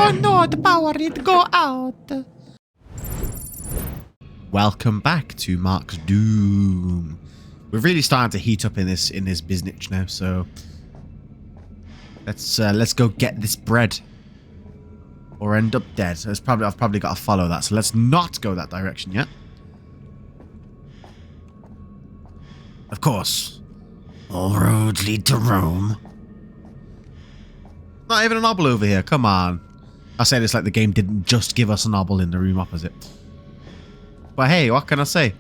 Oh no, the power it go out. Welcome back to Mark's Doom. We're really starting to heat up in this business now, so let's go get this bread. Or end up dead. I've probably got to follow that, so let's not go that direction yet. Of course. All roads lead to Rome. Not even an obel over here, come on. I say this like the game didn't just give us an obel in the room opposite. But hey, what can I say?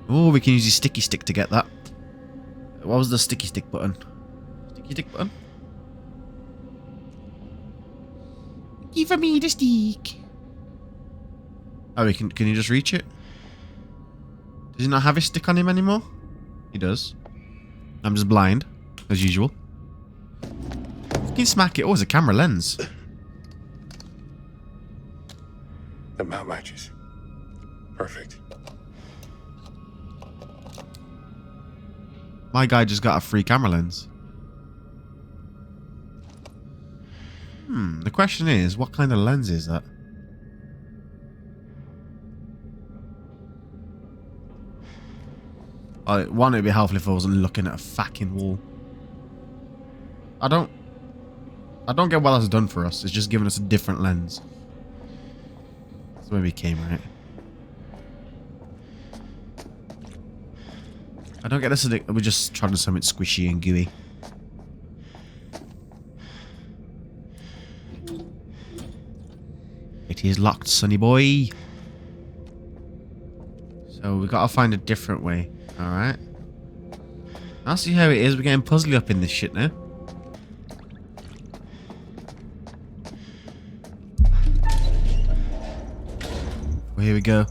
Oh, we can use the sticky stick to get that. What was the sticky stick button? Sticky stick button? Give me the stick. Oh, can you just reach it? Does he not have his stick on him anymore? He does. I'm just blind, as usual. You can smack it. Oh, it's a camera lens. The mount matches. Perfect. My guy just got a free camera lens. The question is, what kind of lens is that? One, it'd be helpful if I wasn't looking at a fucking wall. I don't get what that's done for us. It's just giving us a different lens. That's where we came, right? I don't get this. We're just trying to do something squishy and gooey. It is locked, sonny boy. So we gotta find a different way. Alright. I'll see how it is. We're getting puzzly up in this shit now. Well, here we go.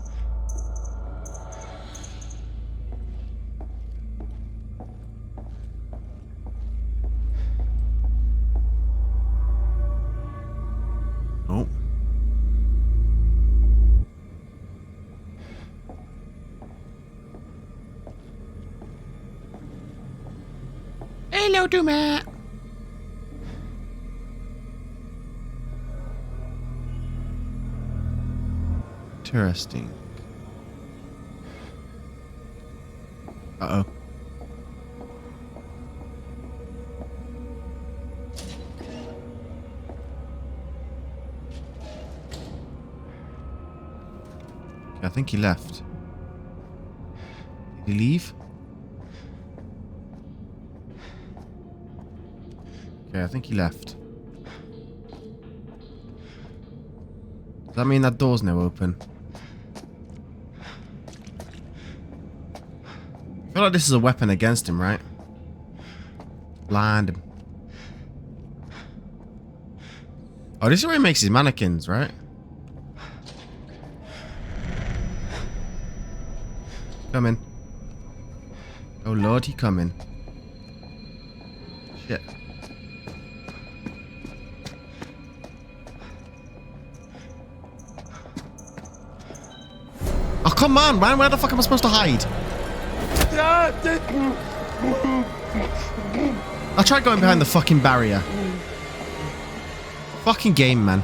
Oh. Hello, Duma. Interesting. Uh-oh. Okay, I think he left. Did he leave? Okay, I think he left. Does that mean that door's now open? I feel like this is a weapon against him, right? Blind him. Oh, this is where he makes his mannequins, right? Coming. Oh lord, he coming. Shit. Oh, come on, man. Where the fuck am I supposed to hide? I tried going behind the fucking barrier. Fucking game, man.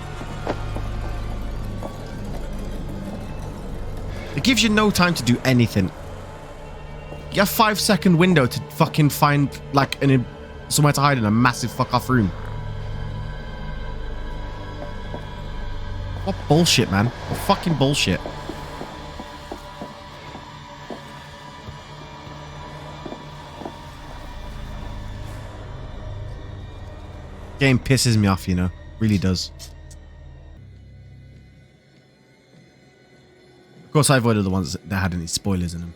It gives you no time to do anything. You have a 5-second window to fucking find, like, somewhere to hide in a massive fuck-off room. What bullshit, man. What fucking bullshit. Game pisses me off, you know. Really does. Of course, I avoided the ones that had any spoilers in them.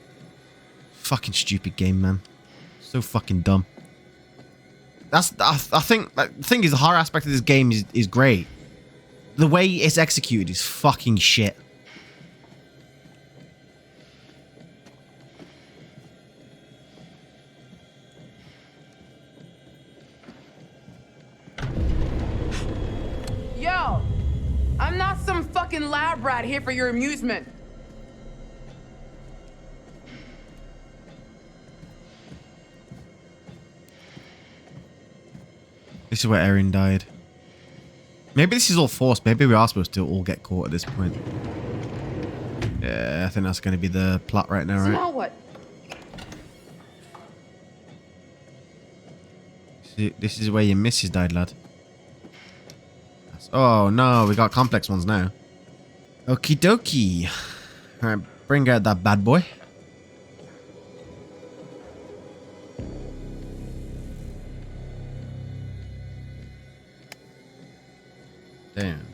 Fucking stupid game, man. So fucking dumb. I think the thing is, the horror aspect of this game is great. The way it's executed is fucking shit. Yo, I'm not some fucking lab rat here for your amusement. This is where Erin died. Maybe this is all forced. Maybe we are supposed to all get caught at this point. Yeah, I think that's going to be the plot right now, So right? now what? This is where your missus died, lad. Oh, no. We got complex ones now. Okie dokie. Alright, bring out that bad boy. Damn.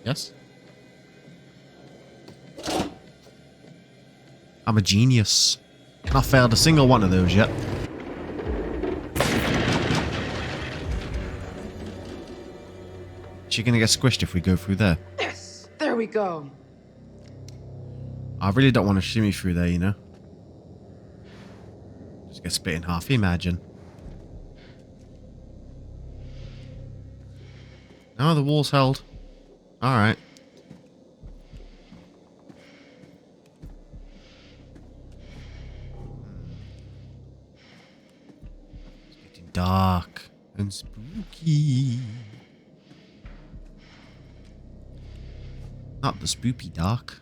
Yes? I'm a genius. Not failed a single one of those yet. She's gonna get squished if we go through there. Yes, there we go. I really don't want to shimmy through there, you know? Just get split in half, imagine. No, the wall's held. Alright. It's getting dark and spooky. Not the spoopy dark.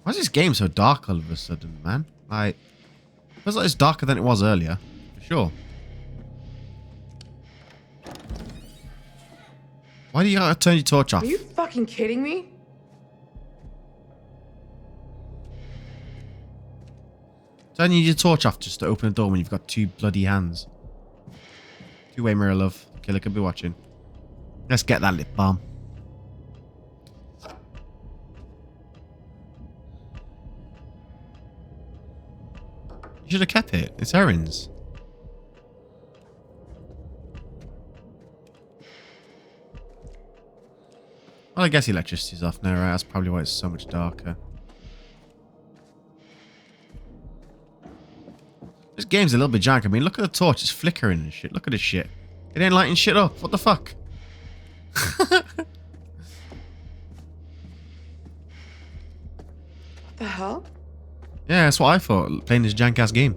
Why is this game so dark all of a sudden, man? Like, it feels like it's darker than it was earlier. For sure. Why do you gotta turn your torch off? Are you fucking kidding me? Turning your torch off just to open a door when you've got two bloody hands. Two-way mirror, love. Killer could be watching. Let's get that lip balm. You should have kept it. It's Erin's. Well, I guess electricity's off now, right? That's probably why it's so much darker. This game's a little bit jank. I mean, look at the torch. It's flickering and shit. Look at this shit. It ain't lighting shit up. What the fuck? What the hell? Yeah, that's what I thought. Playing this jank-ass game.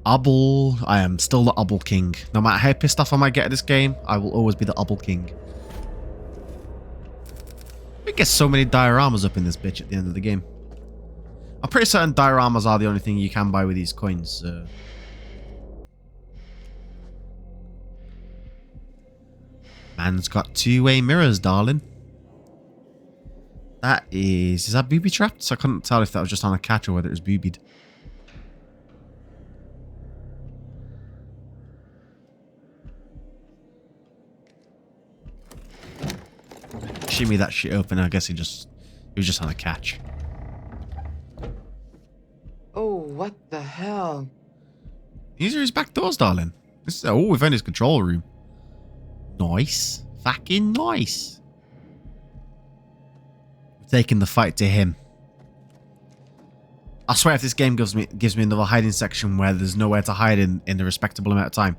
Obble. I am still the Obble King. No matter how pissed off I might get at this game, I will always be the Obble King. We get so many dioramas up in this bitch at the end of the game. I'm pretty certain dioramas are the only thing you can buy with these coins, so... Man's got two-way mirrors, darling. That is... Is that booby-trapped? So I couldn't tell if that was just on a catch or whether it was boobied. Shimmy that shit open. I guess he was just on a catch. Oh, what the hell? These are his back doors, darling. This is, oh, we found his control room. Nice. Fucking nice. We're taking the fight to him. I swear if this game gives me another hiding section where there's nowhere to hide in a respectable amount of time.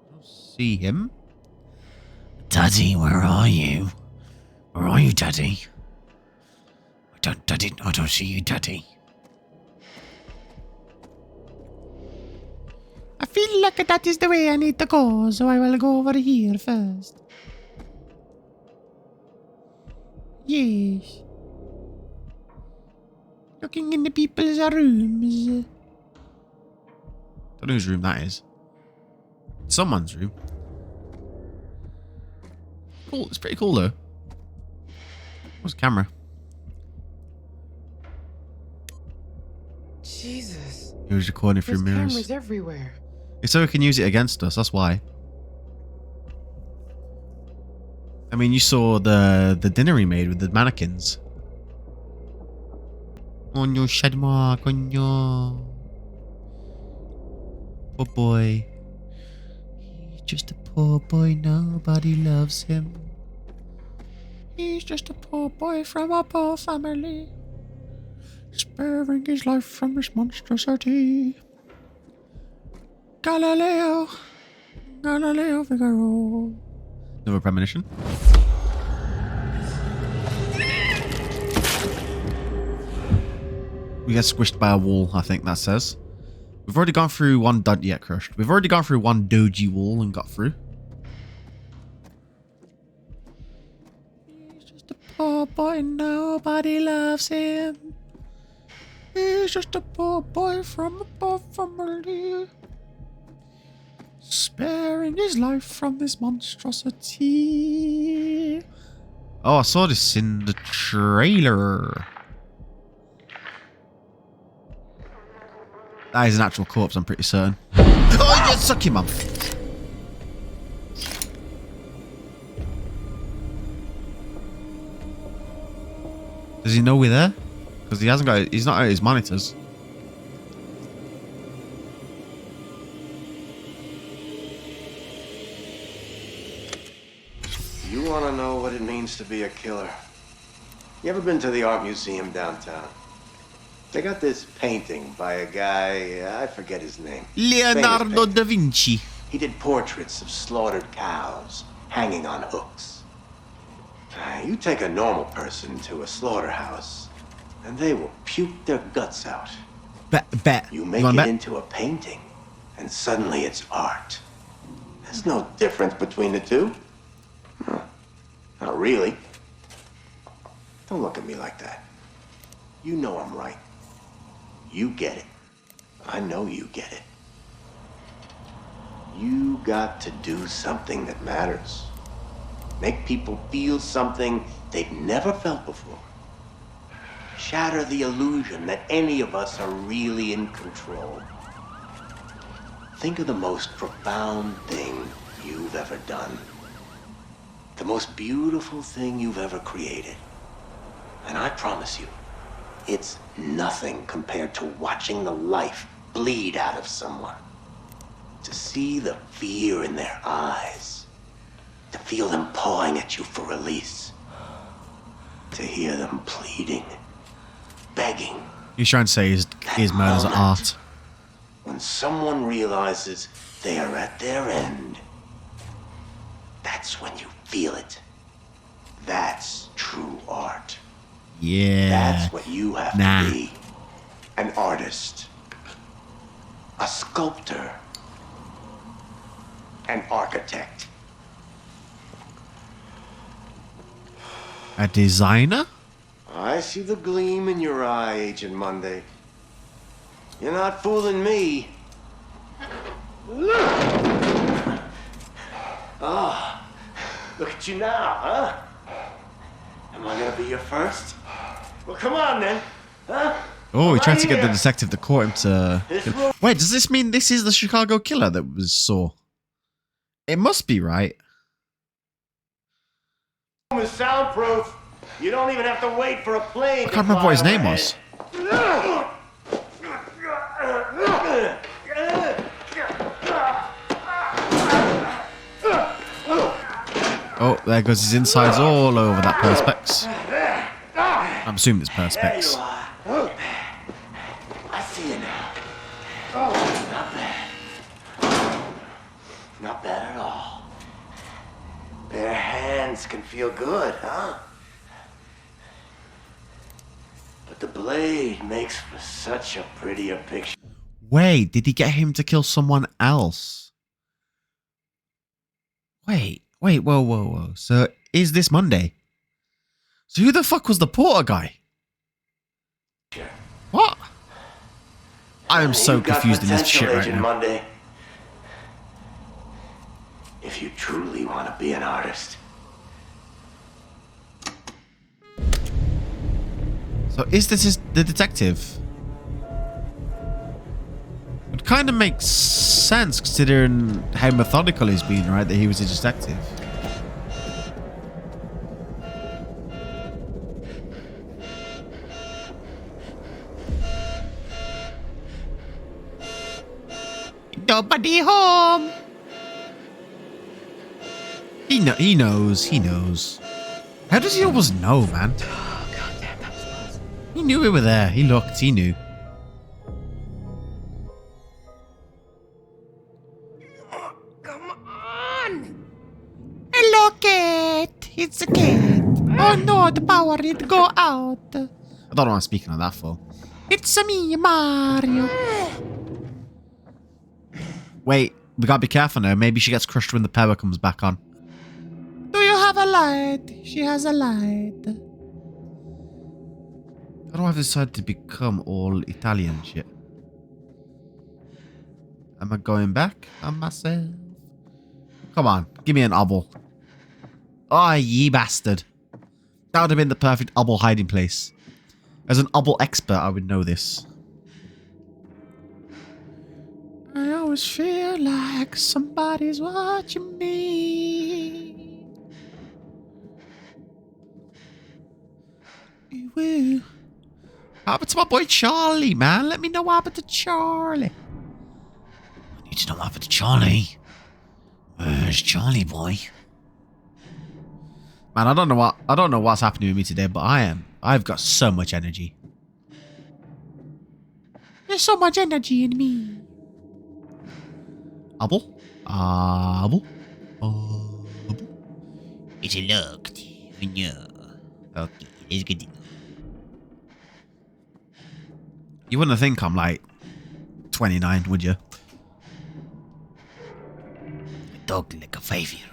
I don't see him. Daddy, where are you? Where are you, Daddy? I don't see you, Daddy. I feel like that is the way I need to go, so I will go over here first. Yes. Looking in the people's rooms. Don't know whose room that is. Someone's room. Cool, it's pretty cool though. What's the camera? Jesus. He was recording through There's mirrors. cameras everywhere. It's so we can use it against us, that's why. I mean, you saw the dinner he made with the mannequins. On your shed mark, on your... Poor boy. He's just a poor boy, nobody loves him. He's just a poor boy from a poor family, sparing his life from this monstrosity. Galileo. Galileo Figaro. Another premonition. We get squished by a wall, I think that says. We've already gone through one crushed. We've already gone through one doji wall and got through. He's just a poor boy, nobody loves him. He's just a poor boy from a poor family, sparing his life from this monstrosity. Oh, I saw this in the trailer. That is an actual corpse, I'm pretty certain. Oh, you suck him, mum. Does he know we're there? Because he hasn't got. He's not at his monitors. You want to know what it means to be a killer? You ever been to the art museum downtown? They got this painting by a guy, I forget his name. Leonardo da Vinci. He did portraits of slaughtered cows hanging on hooks. You take a normal person to a slaughterhouse, and they will puke their guts out. Bet. You make it into a painting, and suddenly it's art. There's no difference between the two. No, not really. Don't look at me like that. You know I'm right. You get it. I know you get it. You got to do something that matters. Make people feel something they've never felt before. Shatter the illusion that any of us are really in control. Think of the most profound thing you've ever done. The most beautiful thing you've ever created. And I promise you, it's nothing compared to watching the life bleed out of someone. To see the fear in their eyes. To feel them pawing at you for release. To hear them pleading, begging. He's trying to say his murders are art. When someone realizes they are at their end, that's when you feel it. That's true art. Yeah. That's what you have to be. An artist. A sculptor. An architect. A designer? I see the gleam in your eye, Agent Monday. You're not fooling me. Ah, look at you now, huh? Am I gonna be your first? Well, come on then, huh? Oh, he tried to get the detective that caught him to... Wait, does this mean this is the Chicago killer that was Saw? It must be, right? Is soundproof. You don't even have to wait for a plane. I can't remember what his name was. Oh, there goes his insides all over that perspex. I'm assuming it's perspex. I see you now. Oh, not bad. Not bad at all. Bare hands can feel good, huh? But the blade makes for such a prettier picture. Wait, did he get him to kill someone else? Wait, whoa. So, is this Monday? So who the fuck was the Porter guy? What? I am so confused in this shit right now. Monday. If you truly want to be an artist. So is this the detective? It kind of makes sense considering how methodical he's been, right? That he was a detective. Nobody home. He knows. How does he always know, man? Oh, goddamn, that was close. He knew we were there. He looked. He knew. It's a cat. Oh no, the power it go out. I don't know what I'm speaking on that for. It's me, Mario. Wait, we gotta be careful now. Maybe she gets crushed when the power comes back on. Do you have a light? She has a light. How do I decide to become all Italian shit? Am I going back on myself? Come on, give me an obble. Oh, ye bastard. That would have been the perfect obble hiding place. As an obble expert, I would know this. I always feel like somebody's watching me. Woo. What happened to my boy Charlie, man? Let me know what happened to Charlie. I need to know what happened to Charlie. Where's Charlie, boy? Man, I don't know what's happening with me today, but I've got so much energy. There's so much energy in me. Apple? Apple? Apple? It's locked. No. Okay, it's good. You wouldn't think I'm like 29, would you? I talk like a 5-year-old.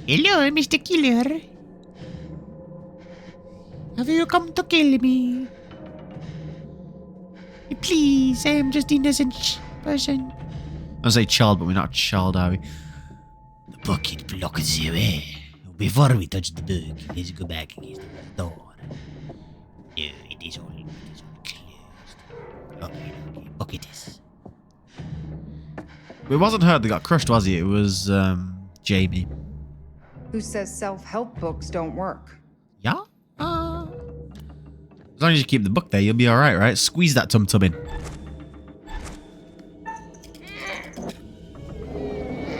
Hello, Mr. Killer. Have you come to kill me? Please, I am just innocent person. I say child, but we're not a child, are we? The bucket blocks the way. Before we touch the book, let's go back against the door. No, it is all closed. Okay, bucket is. It wasn't her that got crushed, was it? It was, Jamie. Who says self-help books don't work? Yeah? As long as you keep the book there, you'll be alright, right? Squeeze that tum-tum in.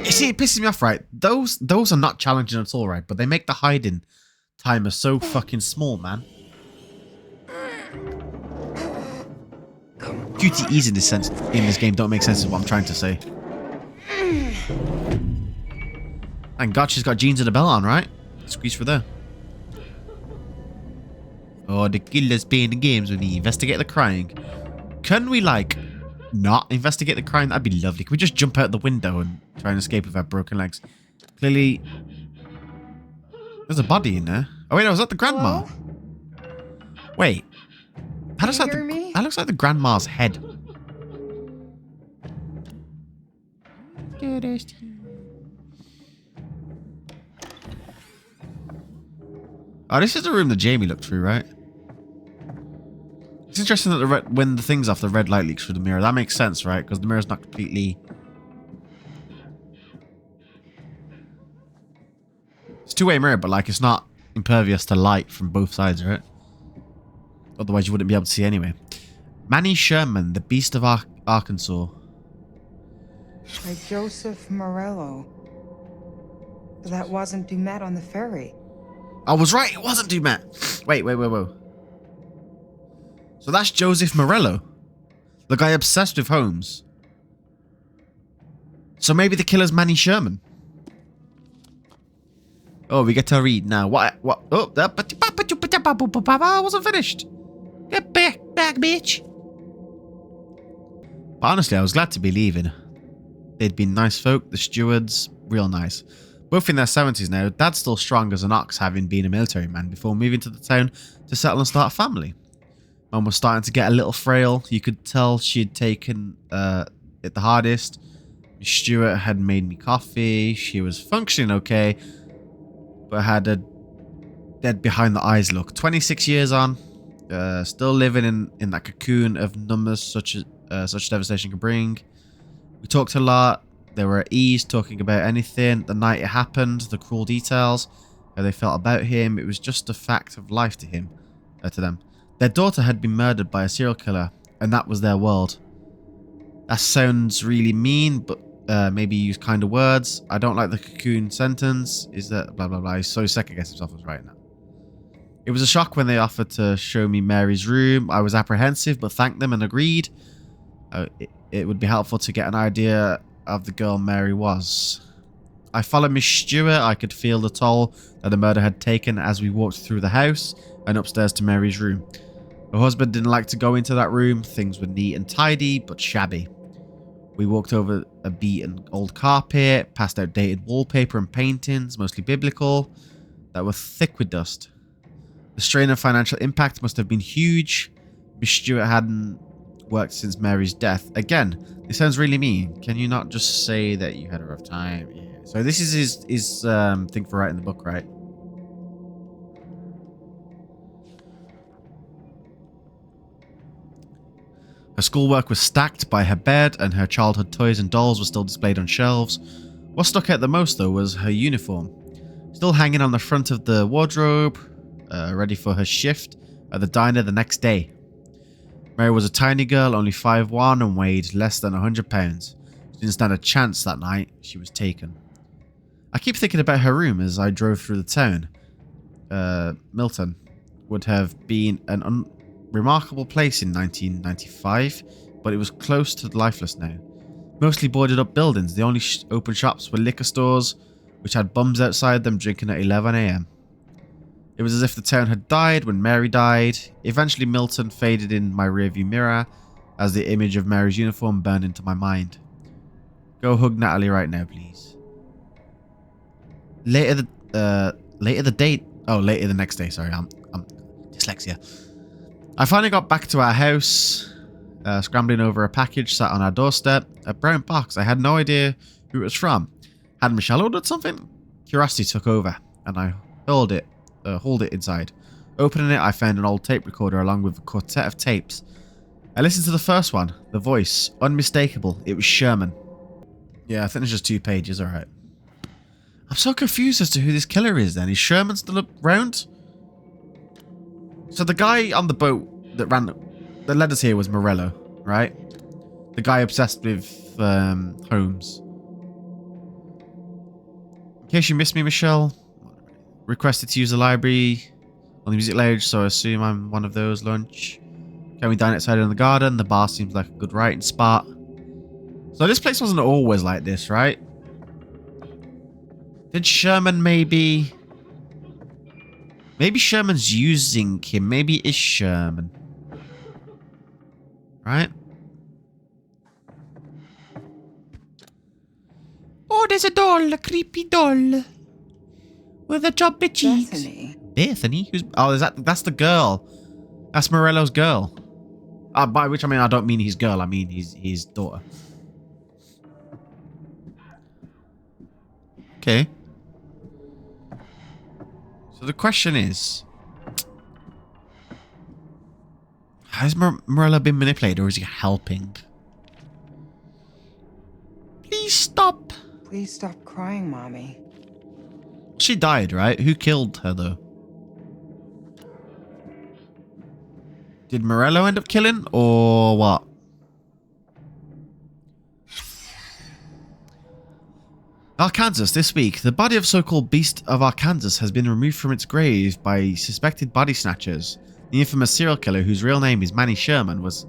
You see, it pisses me off, right? Those are not challenging at all, right? But they make the hiding timer so fucking small, man. QTEs in this game don't make sense of what I'm trying to say. Thank God she's got jeans and a belt on, right? Squeeze through there. Oh, the killer's playing the games with me. Investigate the crime. Can we, like, not investigate the crime? That'd be lovely. Can we just jump out the window and try and escape with our broken legs? Clearly, there's a body in there. Oh, wait, no, was that the grandma? Hello? Wait. That looks, like hear me? that looks like the grandma's head. Oh, this is the room that Jamie looked through, right? It's interesting that when the thing's off, the red light leaks through the mirror. That makes sense, right? Because the mirror's not completely... It's a two-way mirror, but like it's not impervious to light from both sides, right? Otherwise, you wouldn't be able to see anyway. Manny Sherman, the Beast of Arkansas. By Joseph Morello. That wasn't Dumet on the ferry. I was right, it wasn't Dumet. Wait. So that's Joseph Morello, the guy obsessed with Holmes. So maybe the killer's Manny Sherman. Oh, we get to read now. What? Oh, I wasn't finished. Get back, bitch. But honestly, I was glad to be leaving. They'd been nice folk, the stewards, real nice. Both in their 70s now, Dad's still strong as an ox, having been a military man before moving to the town to settle and start a family. Mum was starting to get a little frail. You could tell she'd taken it the hardest. Stuart had made me coffee. She was functioning okay, but had a dead behind the eyes look. 26 years on, still living in that cocoon of numbers such devastation can bring. We talked a lot. They were at ease, talking about anything. The night it happened, the cruel details, how they felt about him. It was just a fact of life to him, to them. Their daughter had been murdered by a serial killer, and that was their world. That sounds really mean, but maybe use kinder words. I don't like the cocoon sentence. Is that blah, blah, blah. He's so second guessing himself was right now. It was a shock when they offered to show me Mary's room. I was apprehensive, but thanked them and agreed. It would be helpful to get an idea of the girl Mary was. I followed Miss Stewart. I could feel the toll that the murder had taken as we walked through the house and upstairs to Mary's room. Her husband didn't like to go into that room. Things were neat and tidy, but shabby. We walked over a beaten old carpet, past outdated wallpaper and paintings, mostly biblical, that were thick with dust. The strain of financial impact must have been huge. Miss Stewart hadn't worked since Mary's death. Again, this sounds really mean. Can you not just say that you had a rough time? Yeah. So this is his thing for writing the book, right? Her schoolwork was stacked by her bed, and her childhood toys and dolls were still displayed on shelves. What stuck out the most, though, was her uniform. Still hanging on the front of the wardrobe, ready for her shift at the diner the next day. Mary was a tiny girl, only 5'1", and weighed less than 100 pounds. She didn't stand a chance that night. She was taken. I keep thinking about her room as I drove through the town. Milton would have been an unremarkable place in 1995, but it was close to lifeless now. Mostly boarded up buildings. The only open shops were liquor stores, which had bums outside them drinking at 11 AM. It was as if the town had died when Mary died. Eventually Milton faded in my rearview mirror as the image of Mary's uniform burned into my mind. Go hug Natalie right now, please. Later the next day, sorry, I'm dyslexia. I finally got back to our house, scrambling over a package sat on our doorstep, a brown box. I had no idea who it was from. Had Michelle ordered something? Curiosity took over, and I hauled it inside. Opening it, I found an old tape recorder along with a quartet of tapes. I listened to the first one. The voice, unmistakable. It was Sherman. Yeah, I think it's just 2 pages, alright. I'm so confused as to who this killer is then. Is Sherman still around? So the guy on the boat that led us here was Morello, right? The guy obsessed with Holmes. In case you missed me, Michelle, requested to use the library on the music lounge, so I assume I'm one of those. Lunch. Can we dine outside in the garden? The bar seems like a good writing spot. So this place wasn't always like this, right? Did Sherman maybe... Maybe Sherman's using him. Maybe it is Sherman. Right? Oh, there's a doll. A creepy doll. With a chubby cheeks. Bethany. Bethany? Who's... Oh, that's the girl. That's Morello's girl. By which I mean, I don't mean his girl. I mean his daughter. Okay. So the question is, has Morello been manipulated, or is he helping? Please stop. Please stop crying, Mommy. She died, right? Who killed her, though? Did Morello end up killing, or what? Arkansas, this week. The body of so-called Beast of Arkansas has been removed from its grave by suspected body snatchers. The infamous serial killer, whose real name is Manny Sherman, was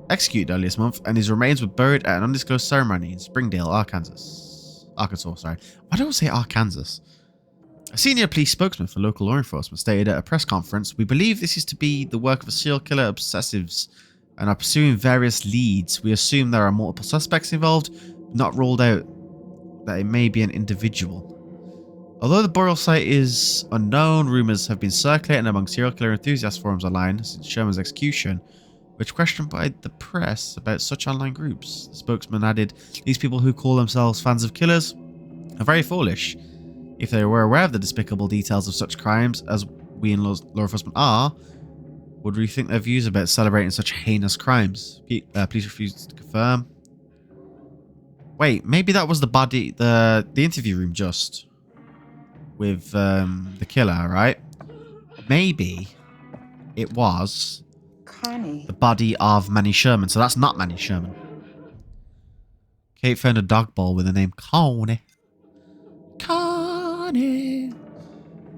executed earlier this month, and his remains were buried at an undisclosed ceremony in Springdale, Arkansas. Why do I say Arkansas? A senior police spokesman for local law enforcement stated at a press conference, "We believe this is to be the work of a serial killer obsessives and are pursuing various leads. We assume there are multiple suspects involved, not ruled out that it may be an individual. Although the burial site is unknown, rumors have been circulating among serial killer enthusiast forums online since Sherman's execution, which questioned by the press about such online groups." The spokesman added, "These people who call themselves fans of killers are very foolish. If they were aware of the despicable details of such crimes, as we in law enforcement are, would rethink their views about celebrating such heinous crimes. Please refuse to confirm." Wait, maybe that was the body, the interview room just with the killer, right? Maybe it was Connie. the body of Manny Sherman. So that's not Manny Sherman. Kate found a dog bowl with the name Connie. Connie.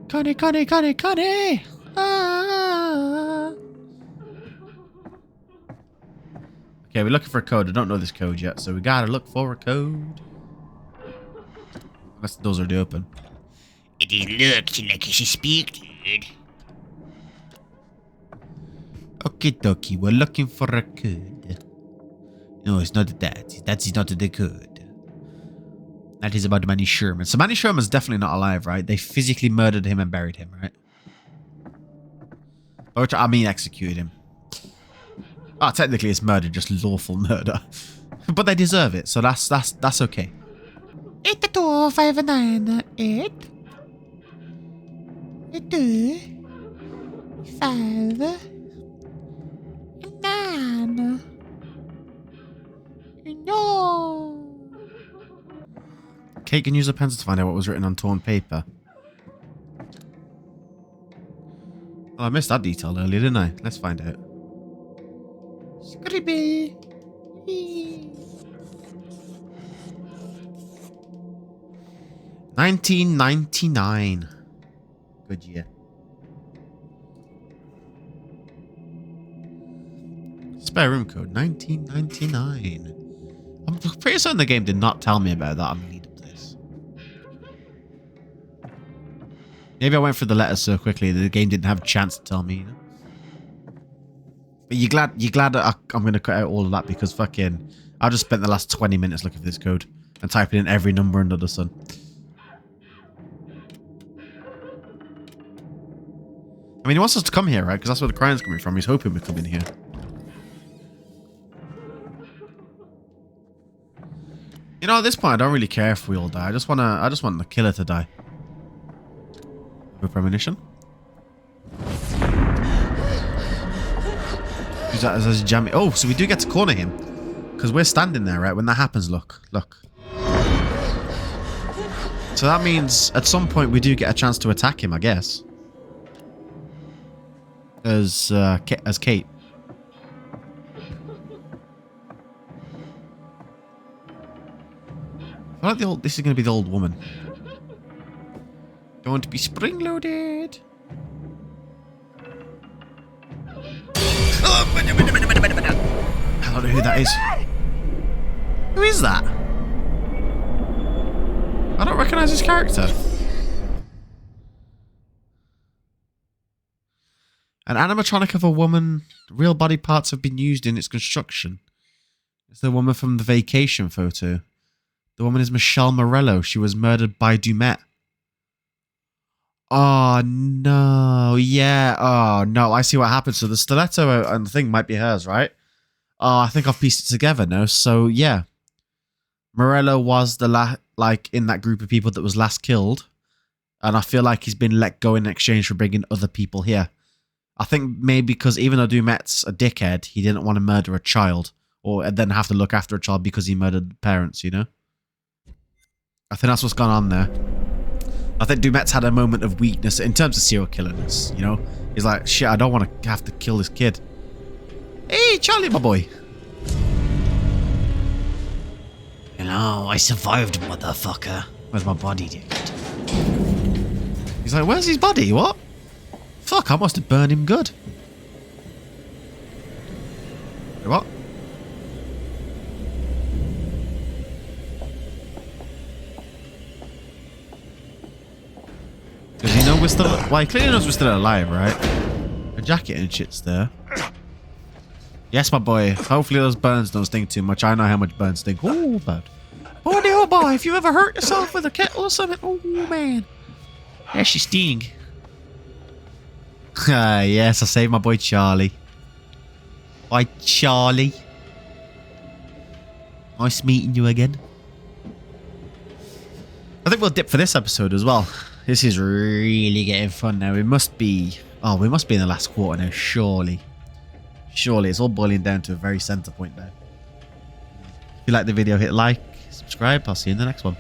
Connie, Connie, Connie, Connie. Ah. Okay, we're looking for a code. I don't know this code yet, so we gotta look for a code. Unless the door's already open. It is looked like I suspected. Okie dokie, we're looking for a code. No, it's not that. That is not the code. That is about Manny Sherman. So Manny Sherman's definitely not alive, right? They physically murdered him and buried him, right? Or, I mean, executed him. Oh, technically it's murder, just lawful murder. But they deserve it, so that's okay. 8259 5 9 No. Kate can use a pencil to find out what was written on torn paper. Well, I missed that detail earlier, didn't I? Let's find out. Scribble. 1999. Good year. Spare room code 1999. I'm pretty certain the game did not tell me about that on the lead up to this. Maybe I went through the letters so quickly that the game didn't have a chance to tell me. You know? But you're glad that I'm going to cut out all of that because fucking I just spent the last 20 minutes looking for this code and typing in every number under the sun. I mean, he wants us to come here, right? Because that's where the crime's coming from. He's hoping we come in here. You know, at this point, I don't really care if we all die. I just want the killer to die. Have a premonition. Is that as jamming? Oh, so we do get to corner him because we're standing there, right? When that happens, look. So that means at some point we do get a chance to attack him, I guess. As Kate. I like the old. This is going to be the old woman. Don't want to be spring loaded. I don't know who that is. Who is that? I don't recognize his character. An animatronic of a woman. Real body parts have been used in its construction. It's the woman from the vacation photo. The woman is Michelle Morello. She was murdered by Dumet. Oh, no. Yeah. Oh, no. I see what happened. So the stiletto and the thing might be hers, right? Oh, I think I've pieced it together now. So, yeah. Morello was the in that group of people that was last killed. And I feel like he's been let go in exchange for bringing other people here. I think maybe because even though Dumet's a dickhead, he didn't want to murder a child. Or then have to look after a child because he murdered the parents, you know? I think that's what's gone on there. I think Dumet's had a moment of weakness in terms of serial killerness, you know? He's like, shit, I don't want to have to kill this kid. Hey, Charlie, my boy. Hello, I survived, motherfucker. Where's my body, dude? He's like, where's his body? What? Fuck, I must have burned him good. What? Does he know we're still... Well, he clearly knows we're still alive, right? A jacket and shit's there. Yes, my boy. Hopefully those burns don't sting too much. I know how much burns sting. Oh, bad. Oh, boy. If you ever hurt yourself with a kettle or something... Oh, man. That's your sting. Ah, yes. I saved my boy Charlie. Bye, Charlie. Nice meeting you again. I think we'll dip for this episode as well. This is really getting fun now. We must be... Oh, we must be in the last quarter now, surely. Surely. It's all boiling down to a very center point now. If you like the video, hit like, subscribe. I'll see you in the next one.